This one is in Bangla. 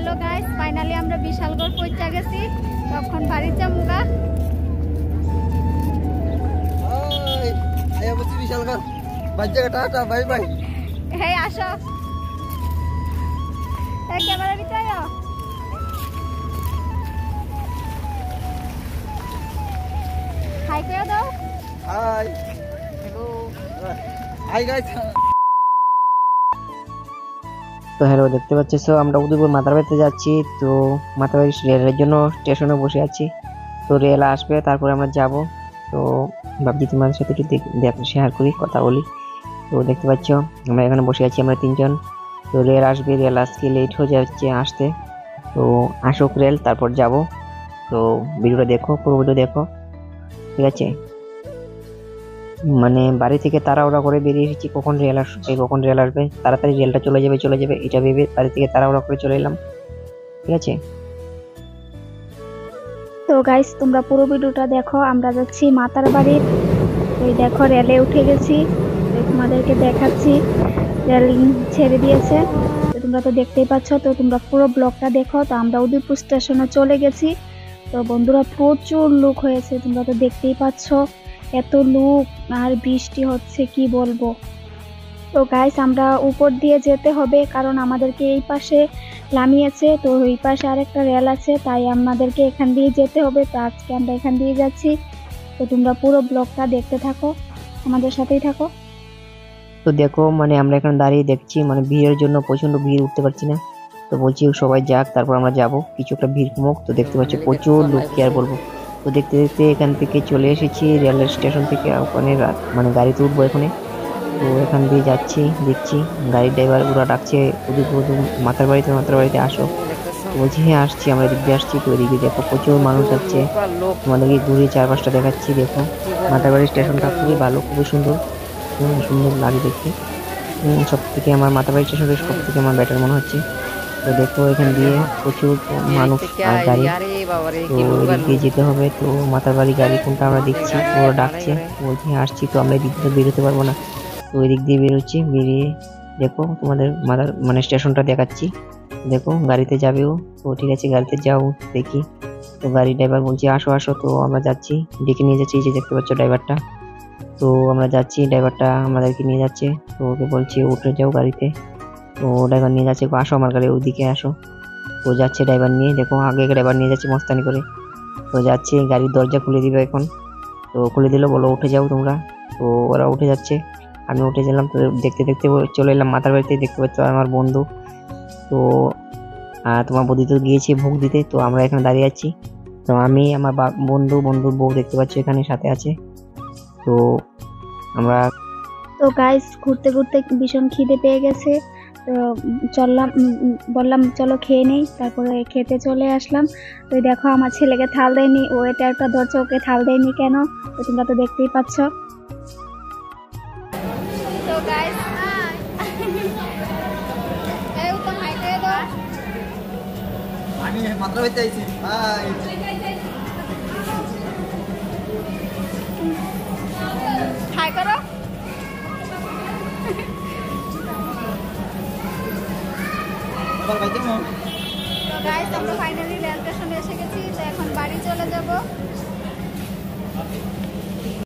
হ্যালো গাইস, ফাইনালি আমরা বিশালগড় পৌঁছে গেছি। তখন বাড়ি যামুগা। আয়া বসি বিশালগড়। বাজে টাটা, বাই বাই। হে আসো, এই ক্যামেরা দিতে আয়। হাই করে দাও। Hi, hello, hi guys. তো হ্যালো, দেখতে পাচ্ছ আমরা উদয়পুর মাতারবাড়িতে যাচ্ছি। তো মাতারবাড়ি রেলের জন্য স্টেশনে বসে আছি। তো রেল আসবে, তারপরে আমরা যাব। তো ভাবছি তোমাদের সাথে একটু শেয়ার করি, কথা বলি। তো দেখতে পাচ্ছ আমরা এখানে বসে আছি, আমরা তিনজন। তো রেল আসবে, রেল আজকে লেট হয়ে যাচ্ছে আসতে। তো আসুক রেল, তারপর যাব। তো ভিডিওটা দেখো, পুরো ভিডিও দেখো, ঠিক আছে? মানে বাড়ি থেকে তাড়াহুড়া করে বেরিয়ে এসেছি, কখন রেল আসবে, তাড়াতাড়ি রেলটা চলে যাবে এটা ভেবে বাড়ি থেকে তাড়াহুড়া করে চলে এলাম, ঠিক আছে? তো গাইস তোমরা পুরো ভিডিওটা দেখো। আমরা যাচ্ছি মাতার বাড়ি। এই দেখো রেলে উঠে গেছি, তোমাদেরকে দেখাচ্ছি। রেল ছেড়ে দিয়েছে, তো তোমরা তো দেখতেই পাচ্ছ। তো তোমরা পুরো ব্লগটা দেখো। তো আমরা উদয়পুর স্টেশনে চলে গেছি। তো বন্ধুরা প্রচুর লোক হয়েছে, তোমরা তো দেখতেই পাচ্ছ। এত লোক আর বৃষ্টি হচ্ছে, কি বলবো। তো গাইস আমরা উপর দিয়ে যেতে হবে, কারণ আমাদেরকে এই পাশে নামিয়েছে। তো এই পাশে আরেকটা রেল আছে, তাই আমাদেরকে এখান দিয়ে যেতে হবে। তো আজকে আমরা এখান দিয়ে যাচ্ছি। তো তোমরা পুরো ব্লগটা দেখতে থাকো, আমাদের সাথেই থাকো। তো দেখো মানে আমরা এখানে দাঁড়িয়ে দেখছি, মানে ভিড়ের জন্য প্রচন্ড ভিড়, উঠতে পারছি না। তো বলছি সবাই যাক, তারপর আমরা যাব, কিছু একটা ভিড় কমুক। তো দেখতে পাচ্ছি প্রচুর লোক, কি আর বলবো। তো দেখতে দেখতে এখান থেকে চলে এসেছি রেলের স্টেশন থেকে। ওখানে মানে গাড়িতে উঠবো এখানে। তো এখান দিয়ে যাচ্ছি, দেখছি গাড়ির ড্রাইভার পুরো ডাকছে মাতার বাড়িতে আসো। বলছি হ্যাঁ আসছি, আমরা এদিক দিয়ে আসছি। তো এদিকে দেখো প্রচুর মানুষ যাচ্ছে, তোমাদেরকে ঘুরে চারপাশটা দেখাচ্ছি। দেখো মাতারবাড়ি স্টেশনটা খুবই ভালো, খুবই সুন্দর, সুন্দর লাগে দেখতে। সব থেকে আমার মাতারবাড়ি স্টেশনটা সব থেকে আমার বেটার মনে হচ্ছে। তো দেখো এখান দিয়ে প্রচুর মানুষ আর গাড়ি। তো এদিক দিয়ে যেতে হবে। তো মাতারবাড়ি গাড়ি কোনটা আমরা দেখছি, ওরা ডাকছে, বলছি আসছি। তো আমরা এদিক দিয়ে বেরোতে পারবো না, তো ওই দিক দিয়ে বেরোচ্ছি। বেরিয়ে দেখো তোমাদের মানে স্টেশনটা দেখাচ্ছি। দেখো গাড়িতে যাবেও, তো ঠিক আছে গাড়িতে যাও, দেখি। তো গাড়ি ড্রাইভার বলছি আসো আসো। তো আমরা যাচ্ছি, ডেকে নিয়ে যাচ্ছি, এই যে দেখতে পাচ্ছ ড্রাইভারটা। তো আমরা যাচ্ছি, ড্রাইভারটা আমাদেরকে নিয়ে যাচ্ছে। তো ওকে বলছি উঠে যাও গাড়িতে। তো ড্রাইভার নিয়ে যাচ্ছে, আসো আমার গাড়ি, ওইদিকে আসো। তো যাচ্ছে ড্রাইভার নিয়ে, দেখো আগে ড্রাইভার নিয়ে যাচ্ছে মস্তানি করে। তো যাচ্ছে, গাড়ির দরজা খুলে দিবে এখন। তো খুলে দিল, বলো উঠে যাও তোমরা। তো ওরা উঠে যাচ্ছে, আমি উঠে গেলাম। তো দেখতে দেখতে চলে এলাম মাতার বাড়িতে। দেখতে পাচ্ছ আমার বন্ধু। তো তোমার বৌদি তো গিয়েছে ভোগ দিতে। তো আমরা এখানে দাঁড়িয়ে আছি। তো আমি আমার বন্ধুর বউ দেখতে পাচ্ছি এখানে সাথে আছে। তো আমরা তো গাইস ঘুরতে ঘুরতে ভীষণ খিদে পেয়ে গেছে। তো বললাম চলো খেয়ে নেই। তারপরে খেতে চলে আসলাম। তো দেখো আমার ছেলেকে থাল দেয়নি, ও এটা একটা ধরছে, ওকে থাল দেয়নি কেন, তো তোমরা তো দেখতেই পাচ্ছ। তো গাইস আমি মাত্র হইতে আইছি। হাই, হাই করো। তো গাইস আমরা ফাইনালি রেল স্টেশনে এসে গেছি। তো এখন বাড়ি চলে যাব।